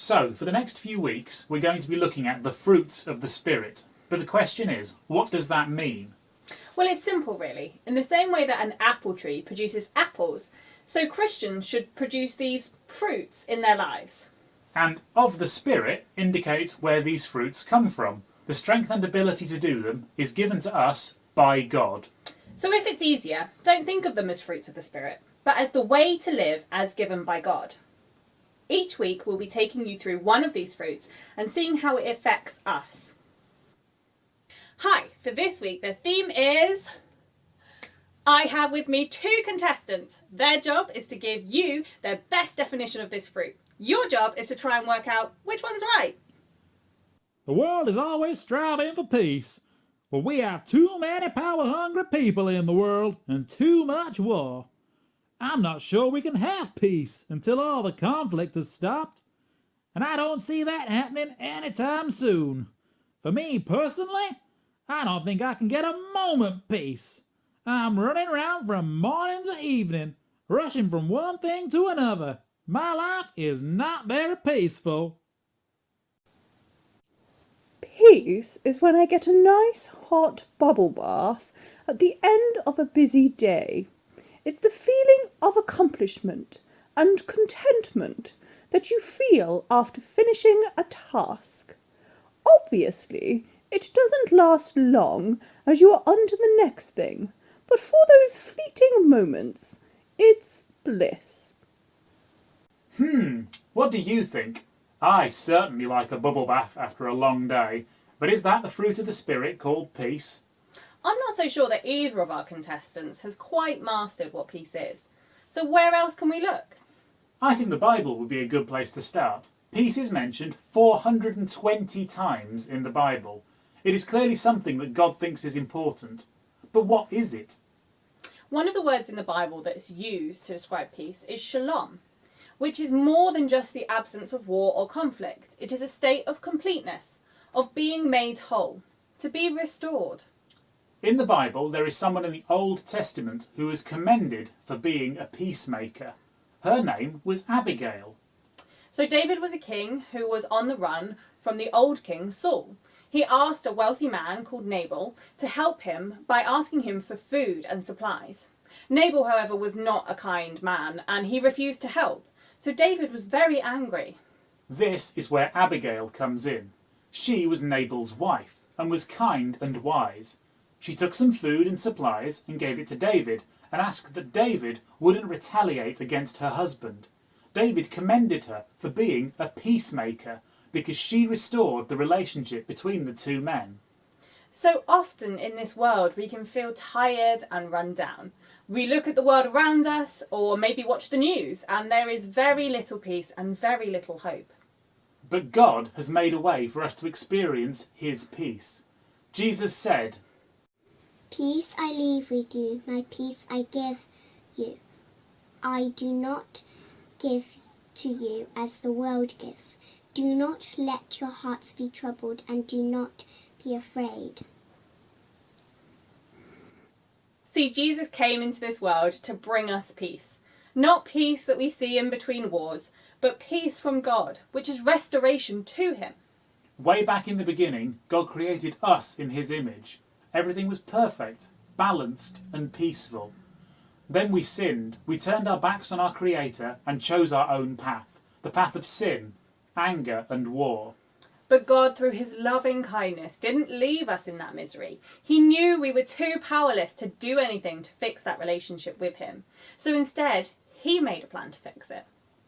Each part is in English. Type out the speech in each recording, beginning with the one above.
So, for the next few weeks, we're going to be looking at the fruits of the Spirit. But the question is, what does that mean? Well, it's simple, really. In the same way that an apple tree produces apples, so Christians should produce these fruits in their lives. And of the Spirit indicates where these fruits come from. The strength and ability to do them is given to us by God. So if it's easier, don't think of them as fruits of the Spirit, but as the way to live as given by God. Each week we'll be taking you through one of these fruits and seeing how it affects us. Hi, for this week the theme is... I have with me two contestants. Their job is to give you their best definition of this fruit. Your job is to try and work out which one's right. The world is always striving for peace, but we have too many power-hungry people in the world and too much war. I'm not sure we can have peace until all the conflict has stopped, and I don't see that happening anytime soon. For me personally, I don't think I can get a moment peace. I'm running around from morning to evening, rushing from one thing to another. My life is not very peaceful. Peace is when I get a nice hot bubble bath at the end of a busy day. It's the feeling of accomplishment and contentment that you feel after finishing a task. Obviously, it doesn't last long as you are on to the next thing, but for those fleeting moments, it's bliss. What do you think? I certainly like a bubble bath after a long day, but is that the fruit of the Spirit called peace? I'm not so sure that either of our contestants has quite mastered what peace is. So where else can we look? I think the Bible would be a good place to start. Peace is mentioned 420 times in the Bible. It is clearly something that God thinks is important. But what is it? One of the words in the Bible that's used to describe peace is shalom, which is more than just the absence of war or conflict. It is a state of completeness, of being made whole, to be restored. In the Bible, there is someone in the Old Testament who is commended for being a peacemaker. Her name was Abigail. So David was a king who was on the run from the old king Saul. He asked a wealthy man called Nabal to help him by asking him for food and supplies. Nabal, however, was not a kind man and he refused to help. So David was very angry. This is where Abigail comes in. She was Nabal's wife and was kind and wise. She took some food and supplies and gave it to David and asked that David wouldn't retaliate against her husband. David commended her for being a peacemaker because she restored the relationship between the two men. So often in this world we can feel tired and run down. We look at the world around us or maybe watch the news and there is very little peace and very little hope. But God has made a way for us to experience his peace. Jesus said, "Peace I leave with you, my peace I give you. I do not give to you as the world gives. Do not let your hearts be troubled and do not be afraid." See, Jesus came into this world to bring us peace. Not peace that we see in between wars, but peace from God, which is restoration to him. way back in the beginning, God created us in his image. Everything was perfect, balanced and peaceful. Then we sinned. We turned our backs on our Creator and chose our own path, the path of sin, anger and war. But God, through his loving kindness, didn't leave us in that misery. He knew we were too powerless to do anything to fix that relationship with him. So instead, he made a plan to fix it.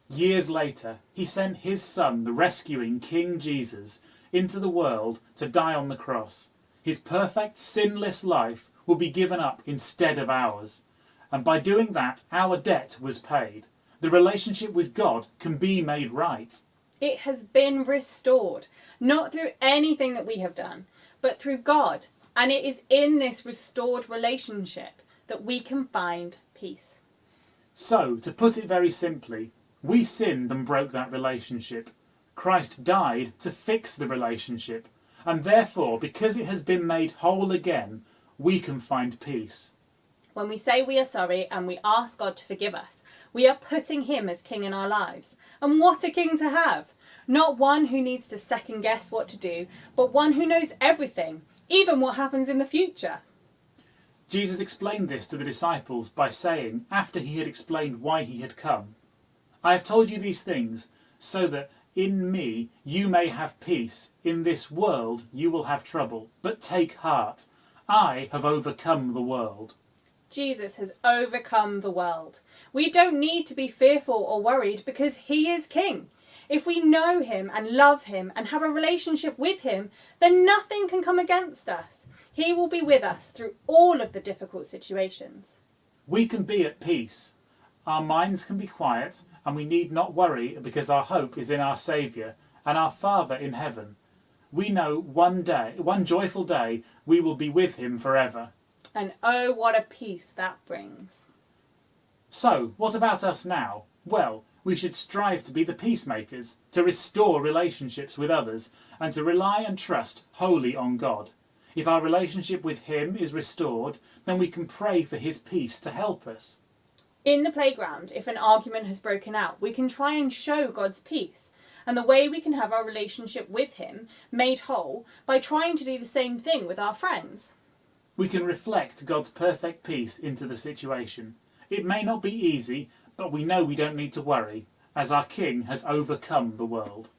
Years later, he sent his son, the rescuing King Jesus, into the world to die on the cross. His perfect, sinless life will be given up instead of ours. And by doing that, our debt was paid. The relationship with God can be made right. It has been restored, not through anything that we have done, but through God. And it is in this restored relationship that we can find peace. So, to put it very simply, we sinned and broke that relationship. Christ died to fix the relationship. And therefore, because it has been made whole again, we can find peace. When we say we are sorry and we ask God to forgive us, we are putting him as king in our lives. And what a king to have! Not one who needs to second guess what to do, but one who knows everything, even what happens in the future. Jesus explained this to the disciples by saying, after he had explained why he had come, I have told you these things so that in me you may have peace. In this world you will have trouble, but take heart. I have overcome the world. Jesus has overcome the world. We don't need to be fearful or worried because he is king. If we know him and love him and have a relationship with him, then nothing can come against us. He will be with us through all of the difficult situations. We can be at peace. Our minds can be quiet, and we need not worry because our hope is in our Saviour and our Father in heaven. We know one joyful day, we will be with him forever. And oh, what a peace that brings. So, what about us now? Well, we should strive to be the peacemakers, to restore relationships with others, and to rely and trust wholly on God. If our relationship with him is restored, then we can pray for his peace to help us. In the playground, if an argument has broken out, we can try and show God's peace. And the way we can have our relationship with him made whole by trying to do the same thing with our friends. We can reflect God's perfect peace into the situation. It may not be easy, but we know we don't need to worry, as our King has overcome the world.